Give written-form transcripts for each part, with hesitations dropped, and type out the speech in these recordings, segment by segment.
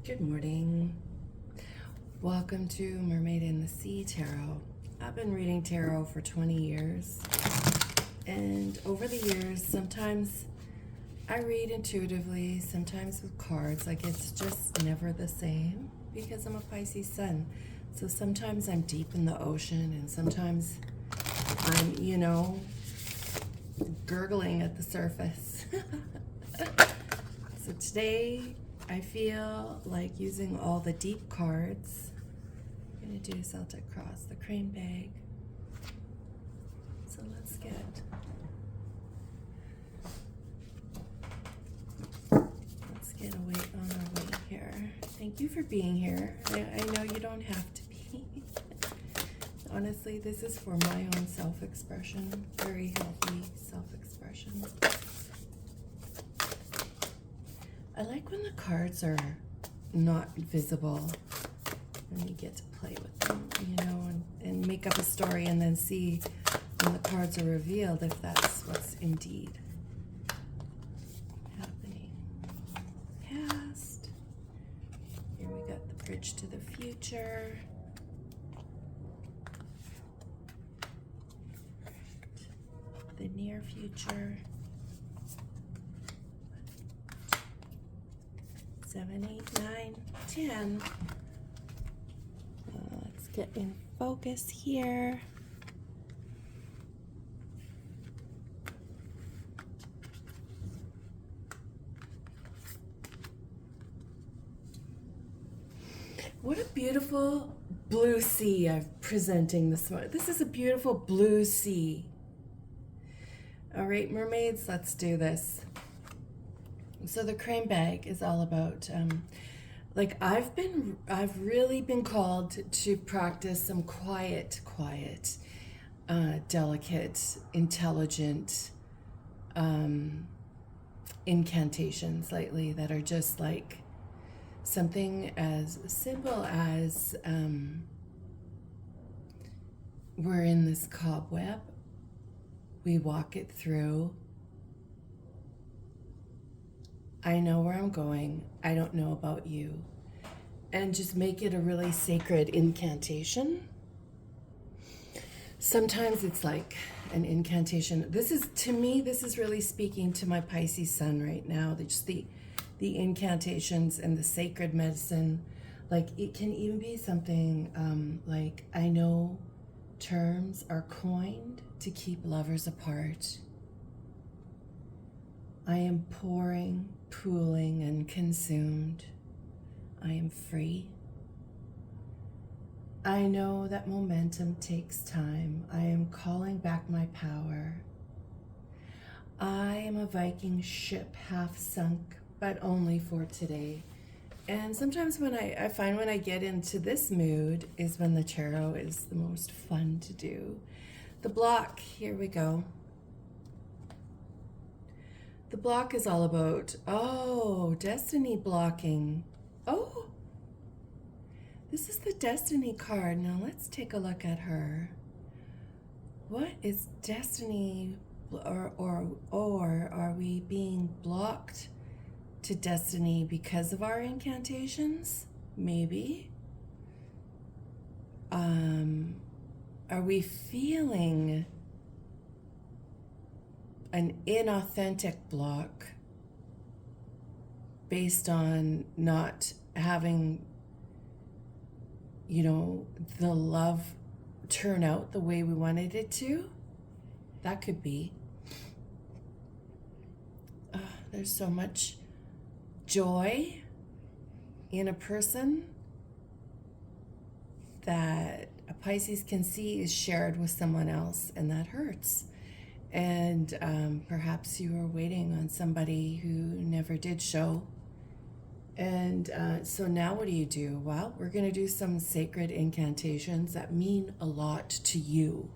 Good morning. Welcome to Mermaid in the Sea Tarot. I've been reading tarot for 20 years, and over the years, sometimes I read intuitively, sometimes with cards. Like, it's just never the same because I'm a Pisces sun. So sometimes I'm deep in the ocean, and sometimes I'm, gurgling at the surface. So today, I feel like using all the deep cards. I'm going to do Celtic Cross, the crane bag. So let's get a weight on our way here. Thank you for being here. I know you don't have to be. Honestly, this is for my own self-expression, very healthy self-expression. I like when the cards are not visible and you get to play with them, and make up a story and then see when the cards are revealed if that's what's indeed happening. Past. Here we got the bridge to the future. The near future. 7, 8, 9, 10. Let's get in focus here. What a beautiful blue sea I'm presenting this morning. This is a beautiful blue sea. All right, mermaids, let's do this. So the crane bag is all about, I've really been called to practice some quiet, delicate, intelligent incantations lately that are just like something as simple as we're in this cobweb, we walk it through. I know where I'm going. I don't know about you. And just make it a really sacred incantation. Sometimes it's like an incantation. To me, this is really speaking to my Pisces sun right now. Just the incantations and the sacred medicine. Like, it can even be something like, I know terms are coined to keep lovers apart. I am pouring, pooling, and consumed. I am free. I know that momentum takes time. I am calling back my power. I am a Viking ship half sunk, but only for today. And sometimes when I find when I get into this mood is when the tarot is the most fun to do. The block, here we go. The block is all about, destiny blocking. Oh, this is the destiny card. Now let's take a look at her. What is destiny, or are we being blocked to destiny because of our incantations? Maybe. Are we feeling an inauthentic block based on not having, the love turn out the way we wanted it to? That could be. There's so much joy in a person that a Pisces can see is shared with someone else, and that hurts. And perhaps you were waiting on somebody who never did show. And so now what do? Well, we're going to do some sacred incantations that mean a lot to you.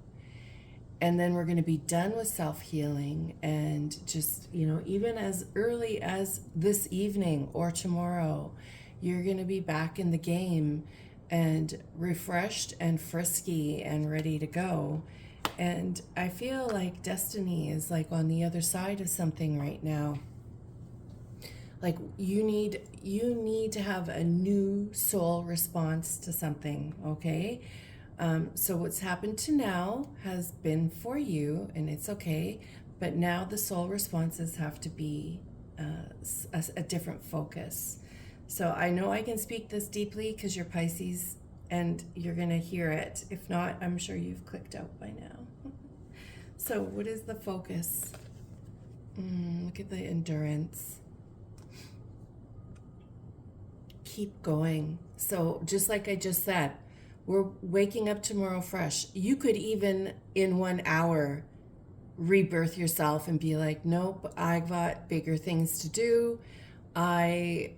And then we're going to be done with self-healing, and just, even as early as this evening or tomorrow, you're going to be back in the game and refreshed and frisky and ready to go. And I feel like destiny is like on the other side of something right now. Like you need to have a new soul response to something, okay? So what's happened to now has been for you, and it's okay. But now the soul responses have to be a different focus. So I know I can speak this deeply because you're Pisces and you're going to hear it. If not, I'm sure you've clicked out by now. So what is the focus? Look at the endurance. Keep going. So just like I just said, we're waking up tomorrow fresh. You could even in 1 hour rebirth yourself and be like, nope, I've got bigger things to do. I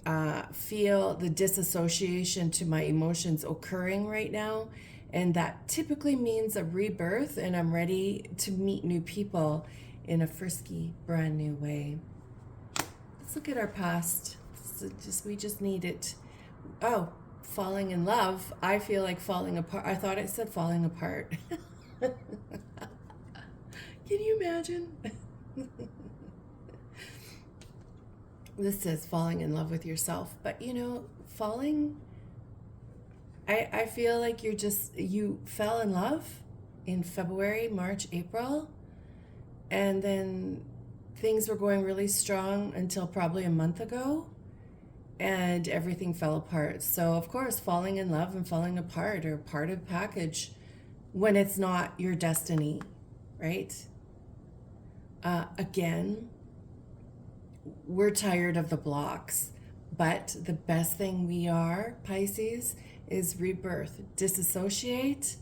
feel the disassociation to my emotions occurring right now. And that typically means a rebirth, and I'm ready to meet new people in a frisky, brand new way. Let's look at our past. We just need it. Oh, falling in love. I feel like falling apart. I thought it said falling apart. Can you imagine? This says falling in love with yourself. But you know, I feel like you fell in love in February, March, April. And then things were going really strong until probably a month ago. And everything fell apart. So of course, falling in love and falling apart are part of the package when it's not your destiny, right? Again, we're tired of the blocks, but the best thing we are, Pisces, is rebirth. Disassociate,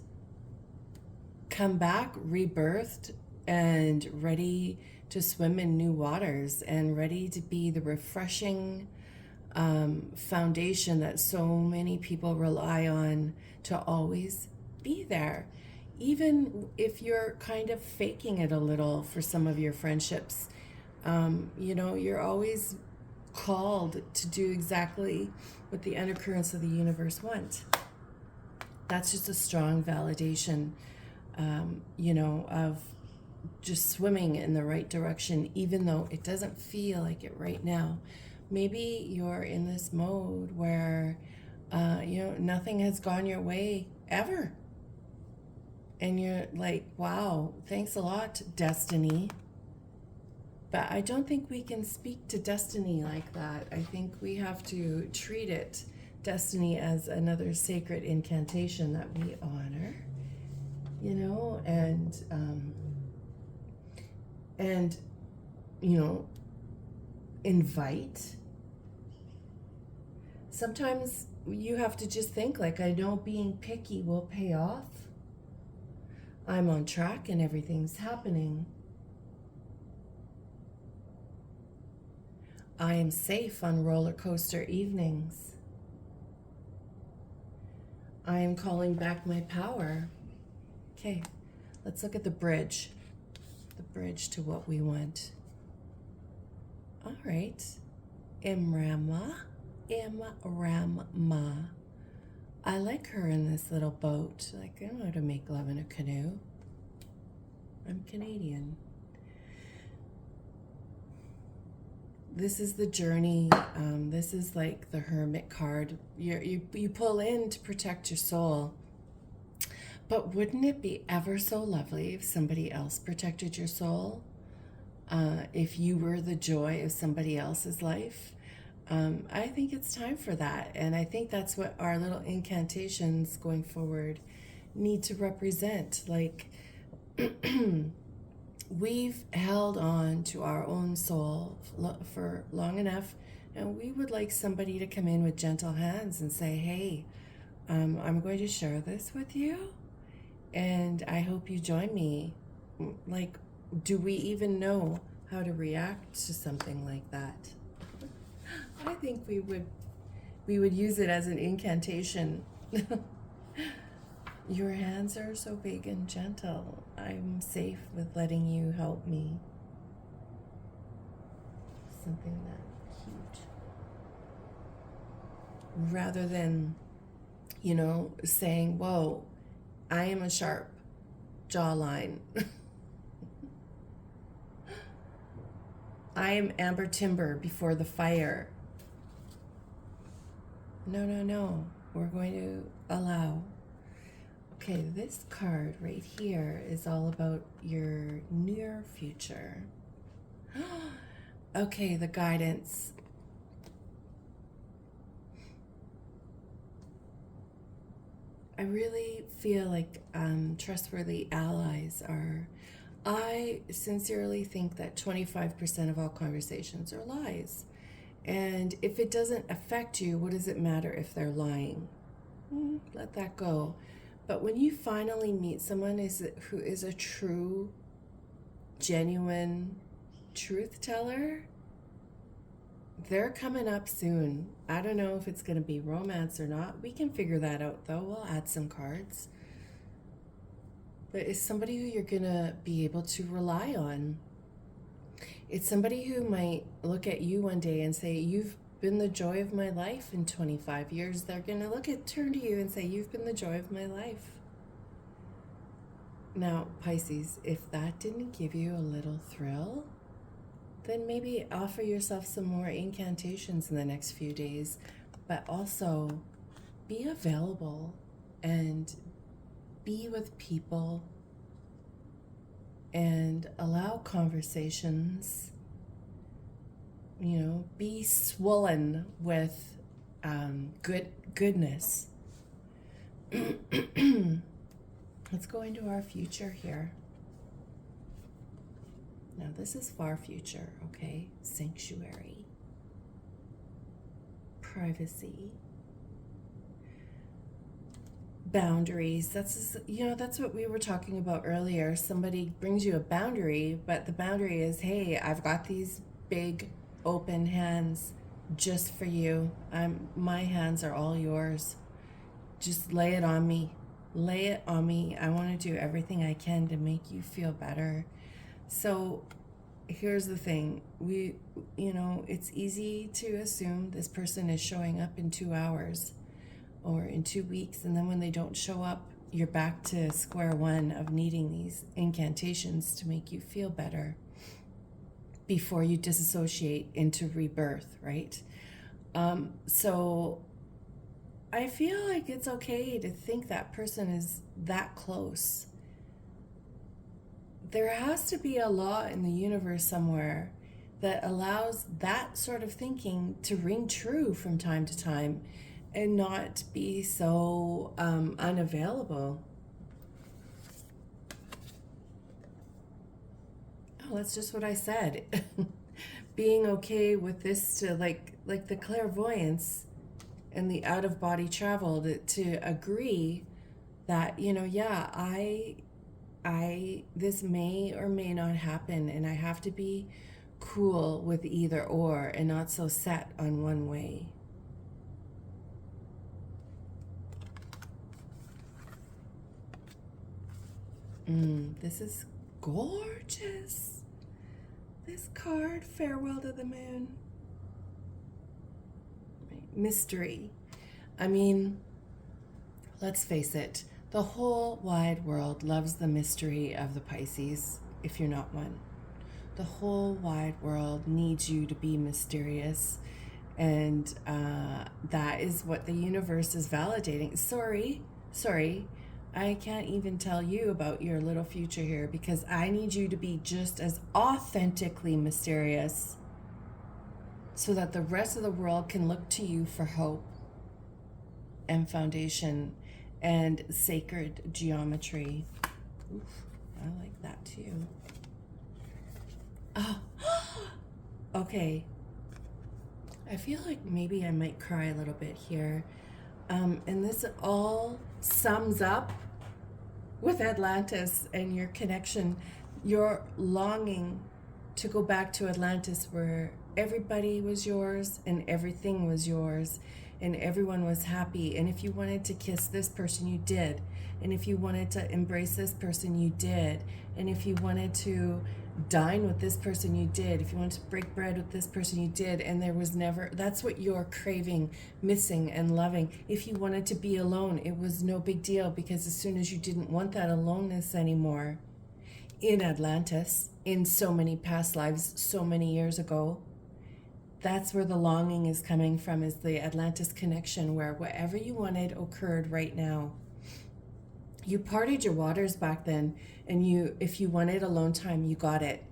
come back, rebirthed, and ready to swim in new waters and ready to be the refreshing foundation that so many people rely on to always be there. Even if you're kind of faking it a little for some of your friendships, you know, you're always called to do exactly what the undercurrents of the universe want. That's just a strong validation, you know, of just swimming in the right direction, even though it doesn't feel like it right now. Maybe you're in this mode where, you know, nothing has gone your way ever. And you're like, wow, thanks a lot, destiny. But I don't think we can speak to destiny like that. I think we have to treat it, destiny, as another sacred incantation that we honor, you know, and you know, invite. Sometimes you have to just think, like, I know being picky will pay off. I'm on track and everything's happening. I am safe on roller coaster evenings. I am calling back my power. Okay, let's look at the bridge. The bridge to what we want. All right. Imrama. I like her in this little boat. Like, I don't know how to make love in a canoe. I'm Canadian. This is the journey. This is like the Hermit card. You pull in to protect your soul. But wouldn't it be ever so lovely if somebody else protected your soul? If you were the joy of somebody else's life? I think it's time for that. And I think that's what our little incantations going forward need to represent. Like, we've held on to our own soul for long enough, and we would like somebody to come in with gentle hands and say, hey, I'm going to share this with you, and I hope you join me. Like, do we even know how to react to something like that? I think we would use it as an incantation. Your hands are so big and gentle. I'm safe with letting you help me. Something that huge. Rather than, you know, saying, whoa, I am a sharp jawline. I am amber timber before the fire. No, no, no. We're going to allow. Okay, this card right here is all about your near future. Okay, the guidance. I really feel like trustworthy allies are. I sincerely think that 25% of all conversations are lies. And if it doesn't affect you, what does it matter if they're lying? Let that go. But when you finally meet someone who is a true, genuine truth teller, they're coming up soon. I don't know if it's going to be romance or not. We can figure that out, though. We'll add some cards. But it's somebody who you're going to be able to rely on. It's somebody who might look at you one day and say, you've been the joy of my life in 25 years. They're going to turn to you and say, you've been the joy of my life. Now, Pisces, if that didn't give you a little thrill, then maybe offer yourself some more incantations in the next few days, but also be available and be with people and allow conversations, be swollen with goodness. Let's go into our future here. Now, this is far future, okay? Sanctuary, privacy, boundaries. That's what we were talking about earlier. Somebody brings you a boundary, but the boundary is, hey, I've got these big open hands just for you. My hands are all yours. Just lay it on me. Lay it on me. I want to do everything I can to make you feel better. So here's the thing. It's easy to assume this person is showing up in 2 hours or in 2 weeks, and then when they don't show up, you're back to square one of needing these incantations to make you feel better before you disassociate into rebirth, right? So I feel like it's okay to think that person is that close. There has to be a law in the universe somewhere that allows that sort of thinking to ring true from time to time and not be so unavailable. Oh, that's just what I said. Being okay with this to like the clairvoyance and the out-of-body travel to agree that, this may or may not happen, and I have to be cool with either or and not so set on one way. This is gorgeous. This card, Farewell to the Moon. Mystery. I mean, let's face it, the whole wide world loves the mystery of the Pisces, if you're not one. The whole wide world needs you to be mysterious, and that is what the universe is validating. Sorry, I can't even tell you about your little future here because I need you to be just as authentically mysterious so that the rest of the world can look to you for hope and foundation and sacred geometry. Oof, I like that too. Oh, okay. I feel like maybe I might cry a little bit here. And this all sums up with Atlantis and your connection, your longing to go back to Atlantis where everybody was yours and everything was yours and everyone was happy. And if you wanted to kiss this person, you did. And if you wanted to embrace this person, you did. And if you wanted to dine with this person, you did. If you wanted to break bread with this person, you did. And there was never, that's what you're craving, missing, and loving. If you wanted to be alone, it was no big deal because as soon as you didn't want that aloneness anymore, in Atlantis, in so many past lives, so many years ago. That's where the longing is coming from, is the Atlantis connection, where whatever you wanted occurred right now. You parted your waters back then, and if you wanted alone time, you got it.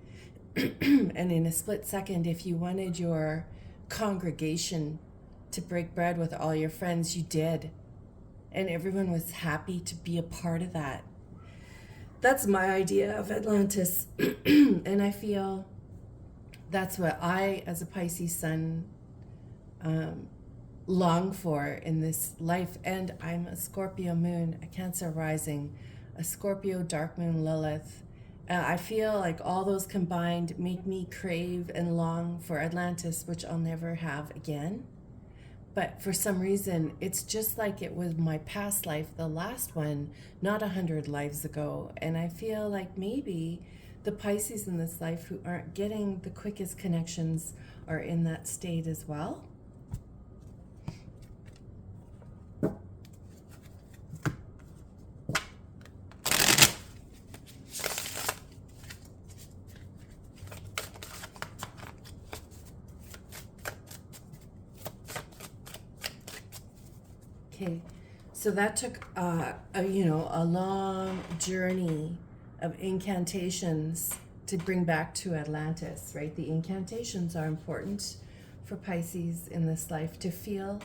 And in a split second, if you wanted your congregation to break bread with all your friends, you did. And everyone was happy to be a part of that. That's my idea of Atlantis. And I feel that's what I, as a Pisces sun, long for in this life. And I'm a Scorpio moon, a Cancer rising, a Scorpio dark moon Lilith. I feel like all those combined make me crave and long for Atlantis, which I'll never have again. But for some reason, it's just like it was my past life, the last one, not 100 lives ago. And I feel like maybe the Pisces in this life who aren't getting the quickest connections are in that state as well. Okay, so that took a long journey of incantations to bring back to Atlantis, right? The incantations are important for Pisces in this life, to feel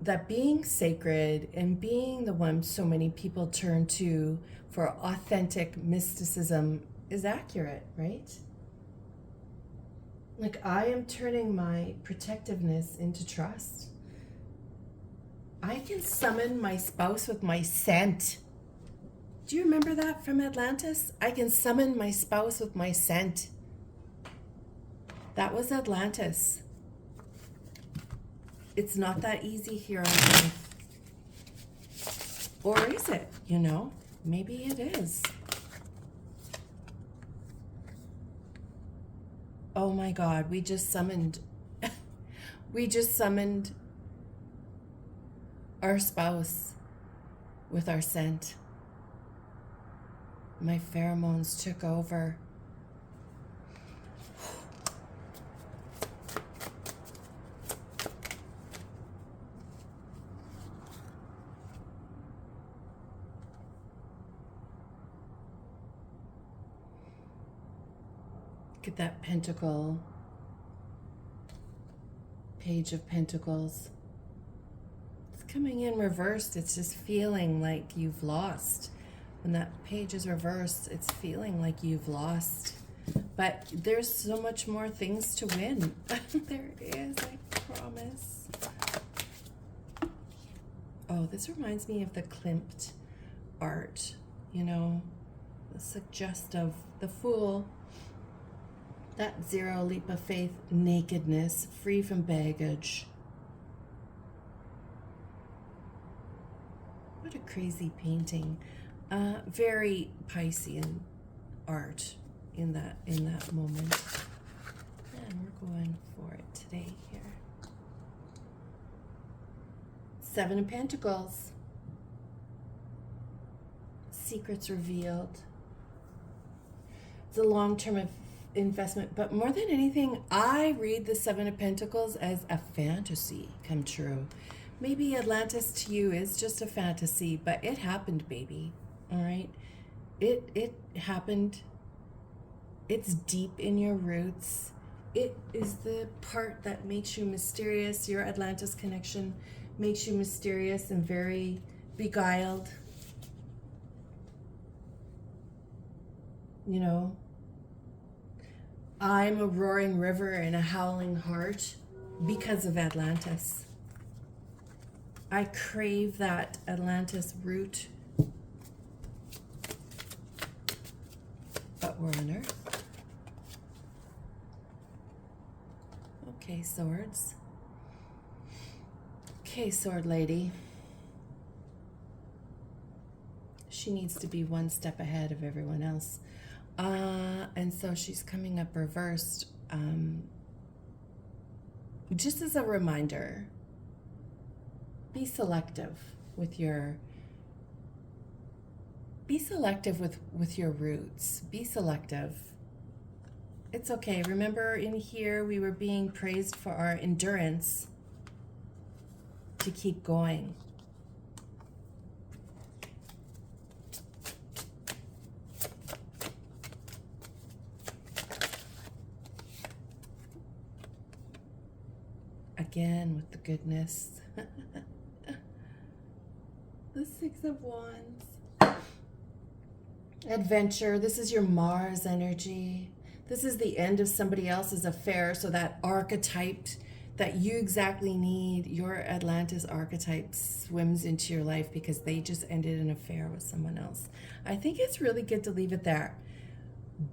that being sacred and being the one so many people turn to for authentic mysticism is accurate, right? Like, I am turning my protectiveness into trust. I can summon my spouse with my scent. Do you remember that from Atlantis? I can summon my spouse with my scent. That was Atlantis. It's not that easy here on Earth. Or is it? Maybe it is. Oh my God, we just summoned our spouse with our scent. My pheromones took over. Look at that pentacle, Page of Pentacles. Coming in reversed, it's just feeling like you've lost. When that page is reversed, it's feeling like you've lost. But there's so much more things to win. There it is, I promise. Oh, this reminds me of the Klimt art, the suggestive, the Fool, that zero leap of faith, nakedness, free from baggage. What a crazy painting. Very Piscean art in that moment. And we're going for it today here. Seven of Pentacles. Secrets revealed. It's a long-term investment, but more than anything, I read the Seven of Pentacles as a fantasy come true. Maybe Atlantis to you is just a fantasy, but it happened, baby. All right? It happened. It's deep in your roots. It is the part that makes you mysterious. Your Atlantis connection makes you mysterious and very beguiled. I'm a roaring river and a howling heart because of Atlantis. I crave that Atlantis root. But we're on Earth. Okay, swords. Okay, sword lady. She needs to be one step ahead of everyone else. And so she's coming up reversed. Just as a reminder, be selective with your Be selective with your roots. Be selective. It's okay. Remember, in here we were being praised for our endurance to keep going. Again with the goodness. The Six of Wands. Adventure. This is your Mars energy. This is the end of somebody else's affair. So that archetype that you exactly need, your Atlantis archetype, swims into your life because they just ended an affair with someone else. I think it's really good to leave it there.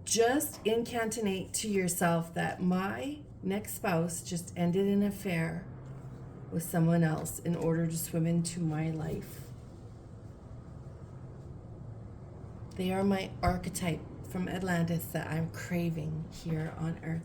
Just incantate to yourself that my next spouse just ended an affair with someone else in order to swim into my life. They are my archetype from Atlantis that I'm craving here on Earth.